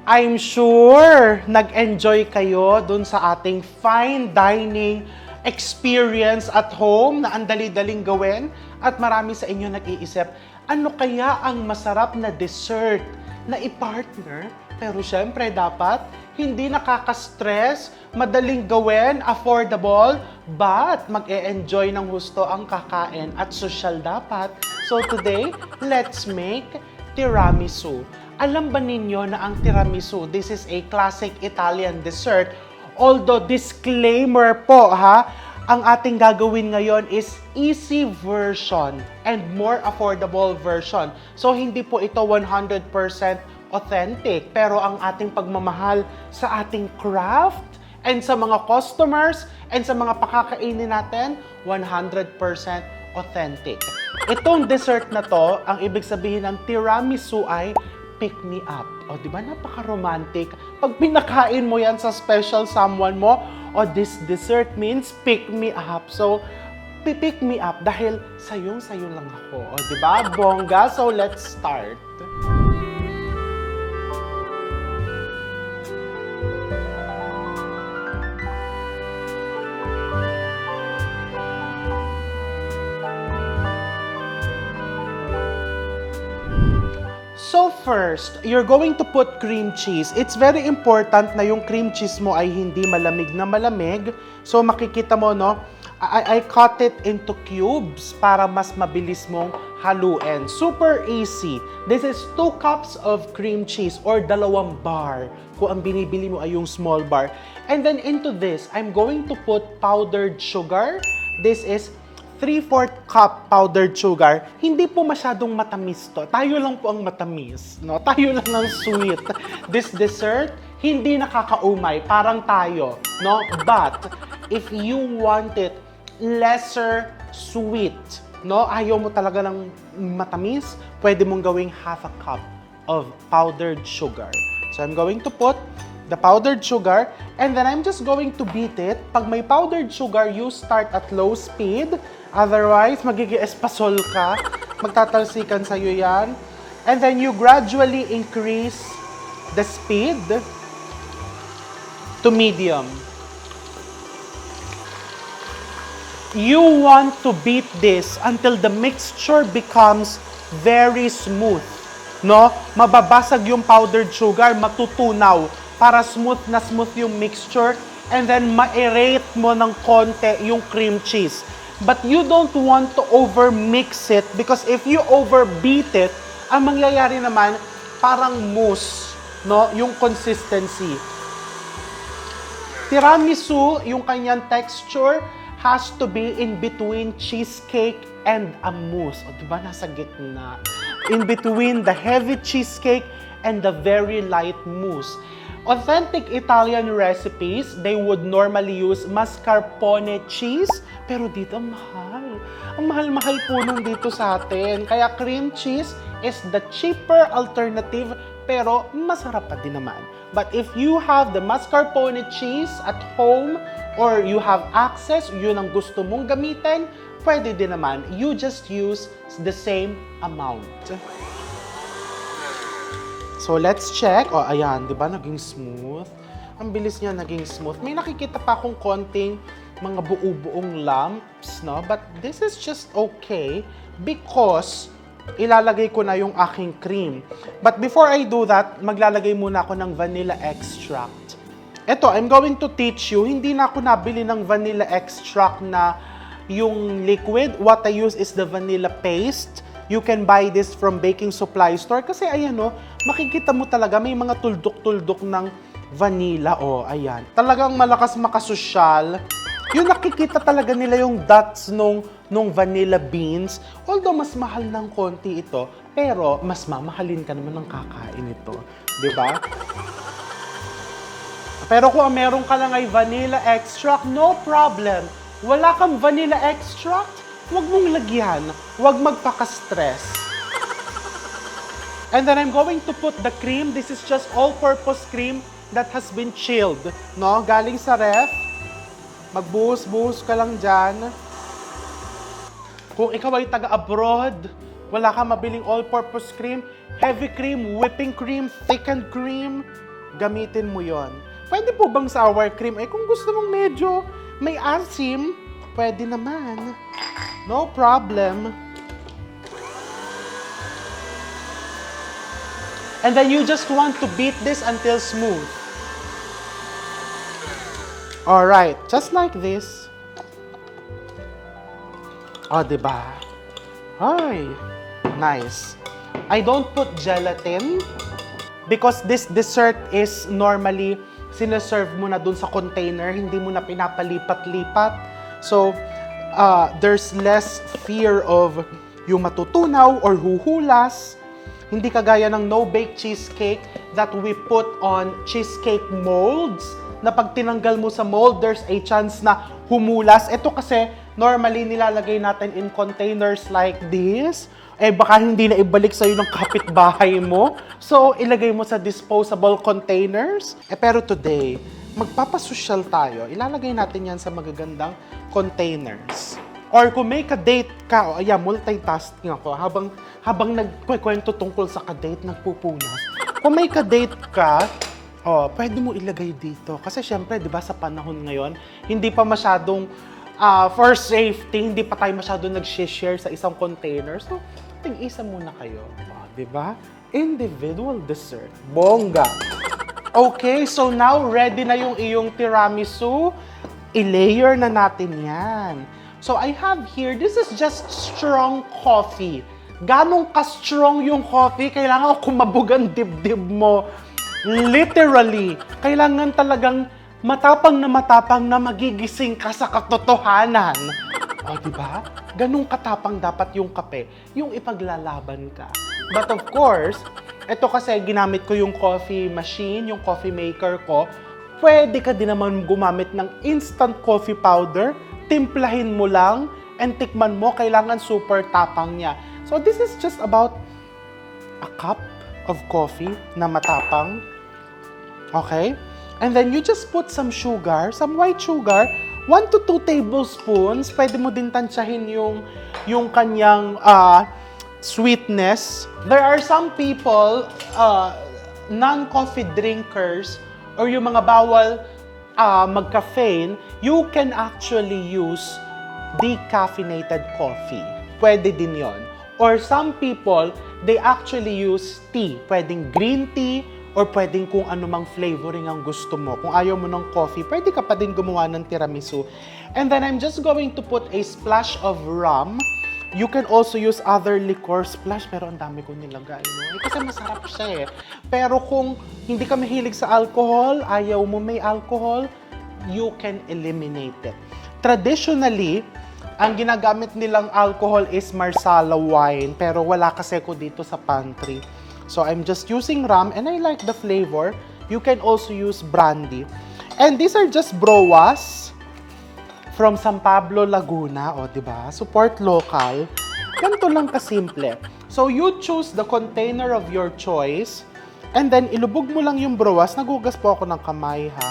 I'm sure nag-enjoy kayo dun sa ating fine dining experience at home na ang dali-daling gawin at marami sa inyo nag-iisip, ano kaya ang masarap na dessert na i-partner? Pero syempre dapat hindi nakaka-stress, madaling gawin, affordable, but mag-e-enjoy ng husto ang kakain at social dapat. So today, let's make tiramisu. Alam ba ninyo na ang tiramisu, this is a classic Italian dessert. Although disclaimer po ha, ang ating gagawin ngayon is easy version and more affordable version. So hindi po ito 100% authentic, pero ang ating pagmamahal sa ating craft and sa mga customers and sa mga pakakainin natin, 100% authentic. Itong dessert na to, ang ibig sabihin ng tiramisu ay pick me up. O, di ba? Napaka-romantic. Pag pinakain mo yan sa special someone mo, o this dessert means pick me up. So, pick me up dahil sayong-sayo lang ako. O, di ba? Bongga. So, let's start. So first, you're going to put cream cheese. It's very important na yung cream cheese mo ay hindi malamig na malamig. So makikita mo, no, I cut it into cubes para mas mabilis mong haluin. Super easy. This is 2 cups of cream cheese or 2 bar kung ang binibili mo ay yung small bar. And then into this, I'm going to put powdered sugar. This is 3/4 cup powdered sugar. Hindi po masyadong matamis to. Tayo lang po ang matamis, no? Tayo lang ang sweet. This dessert, hindi nakakaumay, parang tayo, no? But if you want it lesser sweet, no? Ayaw mo talaga ng matamis, pwede mong gawing 1/2 cup of powdered sugar. So I'm going to put the powdered sugar, and then I'm just going to beat it. Pag may powdered sugar, you start at low speed. Otherwise, magigi-espasol ka. Magtatalsikan sa'yo yan. And then you gradually increase the speed to medium. You want to beat this until the mixture becomes very smooth. No? Mababasag yung powdered sugar, matutunaw para smooth na smooth yung mixture, and then ma-aerate mo ng konti yung cream cheese. But you don't want to over-mix it because if you overbeat it, ang mangyayari naman parang mousse, no? Yung consistency. Tiramisu, yung kanyang texture has to be in between cheesecake and a mousse. O, diba? Nasa gitna. In between the heavy cheesecake and the very light mousse. Authentic Italian recipes, they would normally use mascarpone cheese, pero dito ang mahal. Ang mahal-mahal po nung dito sa atin. Kaya cream cheese is the cheaper alternative, pero masarap pa din naman. But if you have the mascarpone cheese at home, or you have access, yun ang gusto mong gamitin, pwede din naman. You just use the same amount. So, let's check. O, ayan, di ba? Naging smooth. Ang bilis niya naging smooth. May nakikita pa akong konting mga buo-buong lumps, no? But this is just okay because ilalagay ko na yung aking cream. But before I do that, maglalagay muna ako ng vanilla extract. Ito, I'm going to teach you. Hindi na ako nabili ng vanilla extract na yung liquid. What I use is the vanilla paste. You can buy this from baking supply store. Kasi ayan o, makikita mo talaga may mga tuldok-tuldok ng vanilla. O, ayan. Talagang malakas makasosyal. Yung nakikita talaga nila yung dots nung vanilla beans. Although mas mahal ng konti ito, pero mas mamahalin ka naman ng kakain ito. Diba? Pero kung meron ka lang ay vanilla extract, no problem. Wala kang vanilla extract, huwag mong lagyan. Huwag magpaka-stress. And then I'm going to put the cream. This is just all-purpose cream that has been chilled. No? Galing sa ref. Magbuhos-buhos ka lang dyan. Kung ikaw ay taga-abroad, wala ka mabiling all-purpose cream, heavy cream, whipping cream, thickened cream, gamitin mo yon. Pwede po bang sour cream? Eh, kung gusto mong medyo may asim, pwede naman. No problem. And then you just want to beat this until smooth. Alright, just like this. Oh, diba? Ay, nice. I don't put gelatin because this dessert is normally sinaserve mo na dun sa container, hindi mo na pinapalipat-lipat. So, there's less fear of yung matutunaw or huhulas. Hindi kagaya ng no-bake cheesecake that we put on cheesecake molds na pag tinanggal mo sa mold, there's a chance na humulas. Ito kasi, normally nilalagay natin in containers like this. Eh baka hindi na ibalik sa'yo ng kapitbahay mo. So, ilagay mo sa disposable containers. Eh pero today, magpapasosyal tayo. Ilalagay natin yan sa magagandang containers. Or kung may ka-date ka, ayan, multitasking ako. Habang nagkwento tungkol sa ka-date, nagpupunas. Kung may ka-date ka, pwede mo ilagay dito. Kasi syempre, di ba, sa panahon ngayon, hindi pa masyadong, for safety, hindi pa tayo masyadong nag-share sa isang container. So, tig-isa muna kayo. Di ba? Individual dessert. Bongga! Okay, so now, ready na yung iyong tiramisu. I-layer na natin yan. So, I have here, this is just strong coffee. Ganong ka-strong yung coffee, kailangan kumabog ang dibdib mo. Literally, kailangan talagang matapang na magigising ka sa katotohanan. O, diba? Ganong katapang dapat yung kape, yung ipaglalaban ka. But of course, ito kasi ginamit ko yung coffee machine, yung coffee maker ko. Pwede ka din naman gumamit ng instant coffee powder, timplahin mo lang, and tikman mo, kailangan super tapang niya. So this is just about a cup of coffee na matapang. Okay? And then you just put some sugar, some white sugar, 1 to 2 tablespoons. Pwede mo din tansyahin yung kanyang sweetness. There are some people, non-coffee drinkers, or yung mga bawal mag-caffeine, you can actually use decaffeinated coffee. Pwede din yon. Or some people, they actually use tea. Pwedeng green tea, or pwedeng kung anumang flavoring ang gusto mo. Kung ayaw mo ng coffee, pwede ka pa din gumawa ng tiramisu. And then I'm just going to put a splash of rum. You can also use other liquor splash, pero ang dami kong nilagay. No? Kasi masarap siya eh. Pero kung hindi ka mahilig sa alcohol, ayaw mo may alcohol, you can eliminate it. Traditionally, ang ginagamit nilang alcohol is Marsala wine, pero wala kasi ko dito sa pantry. So I'm just using rum and I like the flavor. You can also use brandy. And these are just browas from San Pablo, Laguna. O, diba? Support local. Ganito lang kasimple. So you choose the container of your choice and then ilubog mo lang yung browas. Nagugas po ako ng kamay, ha?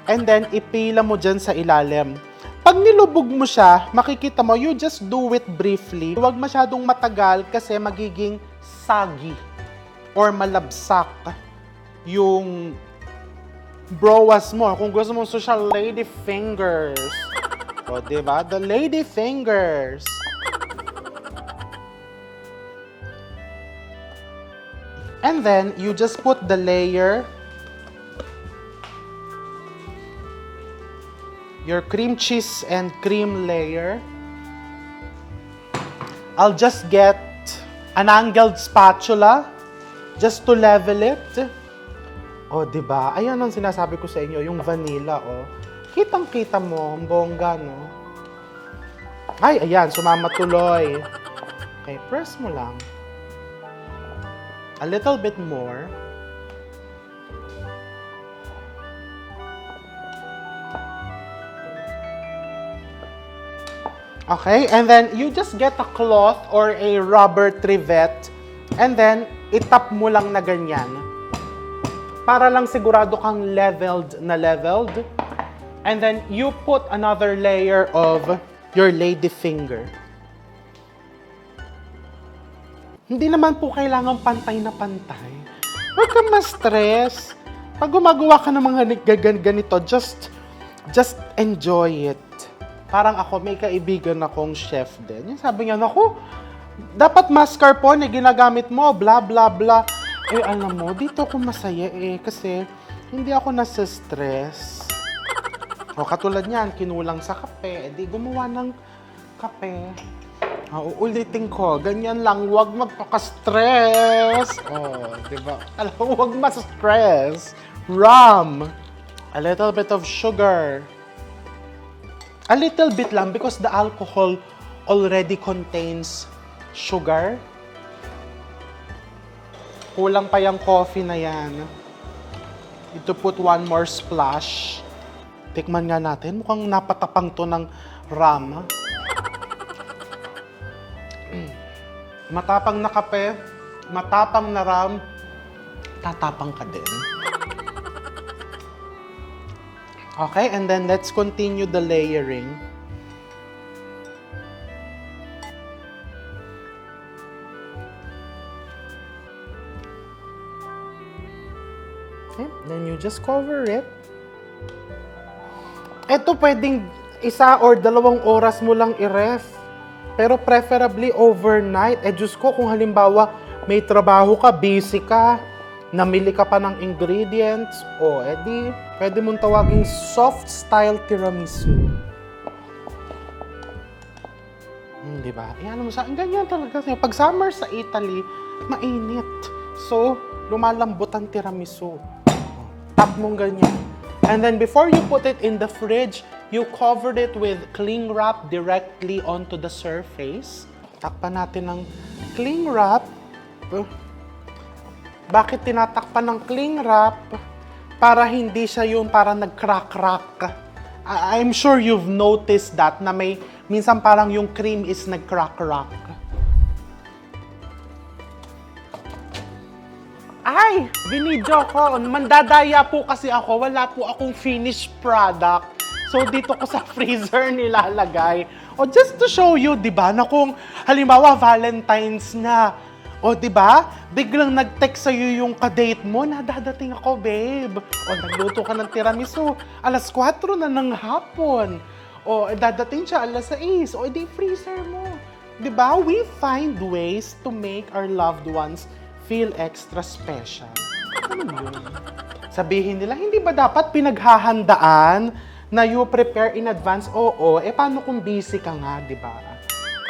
And then ipila mo dyan sa ilalim. Pag nilubog mo siya, makikita mo, you just do it briefly. Huwag masyadong matagal kasi magiging soggy or malabsak yung browas mo. Kung gusto mo social lady fingers. O, diba? The lady fingers. And then, you just put the layer, your cream cheese and cream layer. I'll just get an angled spatula just to level it. O, diba? Ayan ang sinasabi ko sa inyo, yung vanilla, o. Kitang-kita mo, ang bongga, no? Ay, ayan, sumama tuloy. Okay, press mo lang. A little bit more. Okay, and then you just get a cloth or a rubber trivet and then itap mo lang na ganyan. Para lang sigurado kang leveled na leveled. And then you put another layer of your lady finger. Hindi naman po kailangan pantay na pantay. Huwag kang ma-stress. Pag gumagawa ka ng mga ganito, just enjoy it. Parang ako, may kaibigan akong chef din. Yung sabi niya, naku, dapat mascarpone ginagamit mo, bla bla bla. Eh, alam mo, dito ako masaya kasi hindi ako nasa-stress. O, katulad niyan, kinulang sa kape, di gumawa ng kape. Uulitin ko, ganyan lang, huwag magpaka-stress. Oh, di ba? Talagang huwag ma-stress. Rum. A little bit of sugar. A little bit lang because the alcohol already contains sugar. Kulang pa yung coffee na yan. Ito put one more splash. Tikman nga natin. Mukhang napatapang to ng rum. Matapang na kape, matapang na rum, tatapang ka din. Okay, and then let's continue the layering. Okay, then you just cover it. Ito pwedeng 1 or 2 oras mo lang i-ref. Pero preferably overnight. Diyos ko, kung halimbawa may trabaho ka, busy ka, namili ka pa ng ingredients, edi pwede mong tawaging soft style tiramisu. Diba? Ayan mo sa ganyan talaga. Pag summer sa Italy, mainit. So, lumalambot ang tiramisu. Tap mong ganyan. And then before you put it in the fridge, you covered it with cling wrap directly onto the surface. Takpan natin ng cling wrap. Bakit tinatakpan ng cling wrap? Para hindi siya yung parang nag-crack-crack. I'm sure you've noticed that na minsan parang yung cream is nag-crack-crack. Ay! Binidyo ko. Mandadaya po kasi ako. Wala po akong finished product. So, dito ko sa freezer nilalagay. Just to show you, di ba, na kung halimbawa Valentine's na, di ba, biglang nag-text sa'yo yung kadate mo, dadating ako, babe. Nagluto ka ng tiramisu, 4:00 na ng hapon. Dadating siya 6:00. Di freezer mo. Di ba? We find ways to make our loved ones feel extra special. Ano yun? Sabihin nila, hindi ba dapat pinaghahandaan na you prepare in advance? Paano kung busy ka nga, di ba?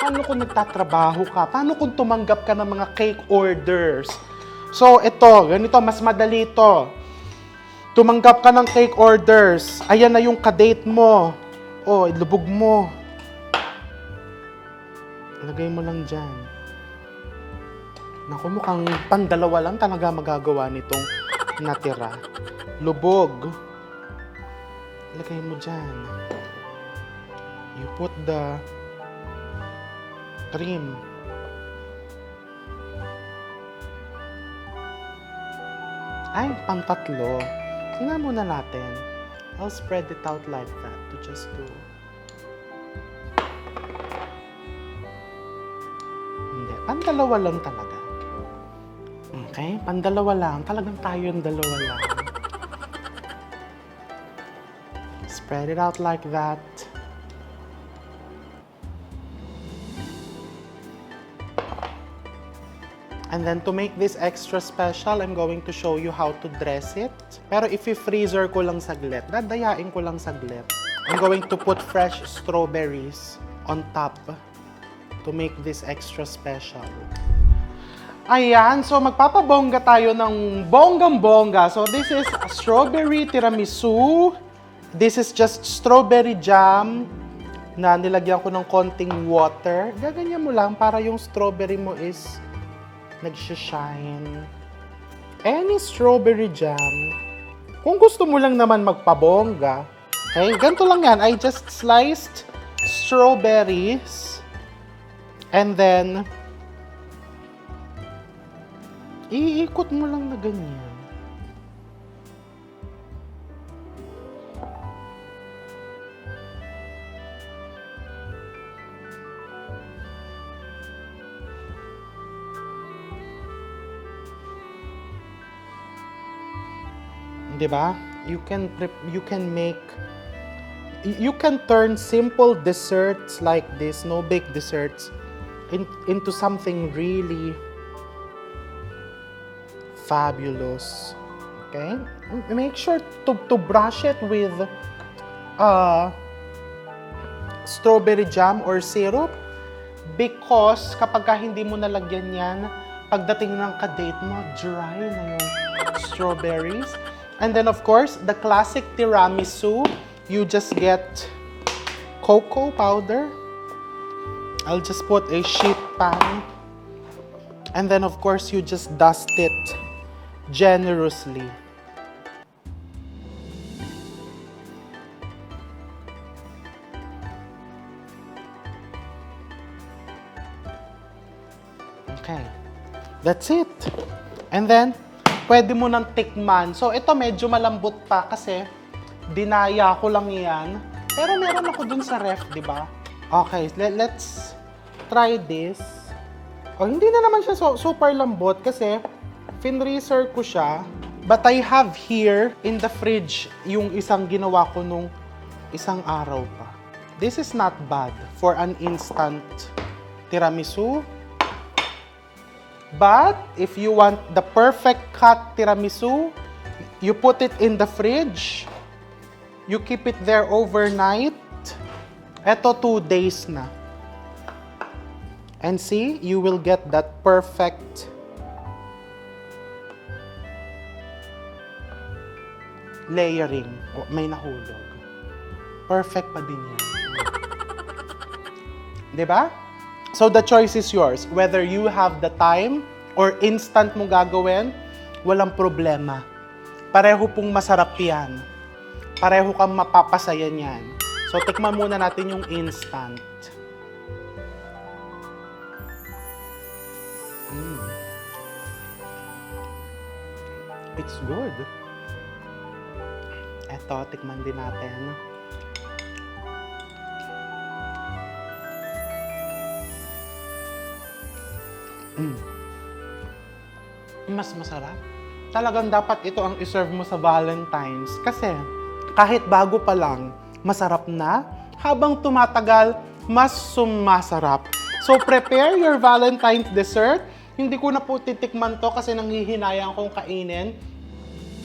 Paano kung nagtatrabaho ka? Paano kung tumanggap ka ng mga cake orders? So, ganito, mas madali ito. Tumanggap ka ng cake orders. Ayan na yung kadate mo. Ilubog mo. Lagay mo lang dyan. Naku, mukhang pandalawa lang talaga magagawa nitong natira. Lubog. Lagay mo dyan. You put the cream. Ay, pang-3. Tingnan muna natin. I'll spread it out like that to just do. Hindi, pang-2 lang talaga. Okay, pang-2 lang. Talagang tayo yung 2 lang. Spread it out like that. And then to make this extra special, I'm going to show you how to dress it. Pero if i-freezer ko lang saglit, dadayain ko lang saglit. I'm going to put fresh strawberries on top to make this extra special. Ayan, so magpapabongga tayo ng bonggang-bongga. So this is a strawberry tiramisu. This is just strawberry jam na nilagyan ko ng konting water. Gaganyan mo lang para yung strawberry mo is nagsishine. Any strawberry jam. Kung gusto mo lang naman magpabongga, okay, ganito lang yan. I just sliced strawberries and then iikot mo lang na ganyan. 'di ba? You can turn simple desserts like this, no bake desserts, into something really fabulous. Okay? Make sure to brush it with strawberry jam or syrup, because kapag hindi mo nalagyan yan, pagdating ng ka-date mo, dry na yung strawberries. And then of course, the classic tiramisu, you just get cocoa powder. I'll just put a sheet pan. And then of course, you just dust it generously. Okay. That's it. And then, pwede mo nang tikman. So, ito medyo malambot pa kasi dinaya ko lang yan. Pero meron ako dun sa ref, di ba? Okay, let's try this. Oh, hindi na naman siya super lambot kasi finreezer ko siya. But I have here in the fridge yung isang ginawa ko nung isang araw pa. This is not bad for an instant tiramisu. But if you want the perfect cut tiramisu, you put it in the fridge. You keep it there overnight. Eto 2 days na. And see, you will get that perfect layering. Oh, may nahulog. Perfect pa din yan. Diba? So the choice is yours. Whether you have the time or instant mo gagawin, walang problema. Pareho pong masarap yan. Pareho kang mapapasaya niyan. So tikman muna natin yung instant. It's good. Eto, tikman din natin. Mas masarap. Talagang dapat ito ang iserve mo sa Valentine's. Kasi kahit bago pa lang, masarap na. Habang tumatagal, mas sumasarap. So prepare your Valentine's dessert. Hindi ko na po titikman to kasi nanghihinayang kong kainin.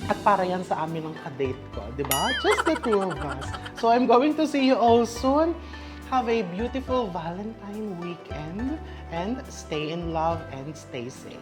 At para yan sa amin ng ka-date ko, di ba? Just the two of us. So I'm going to see you all soon. Have a beautiful Valentine weekend and stay in love and stay safe.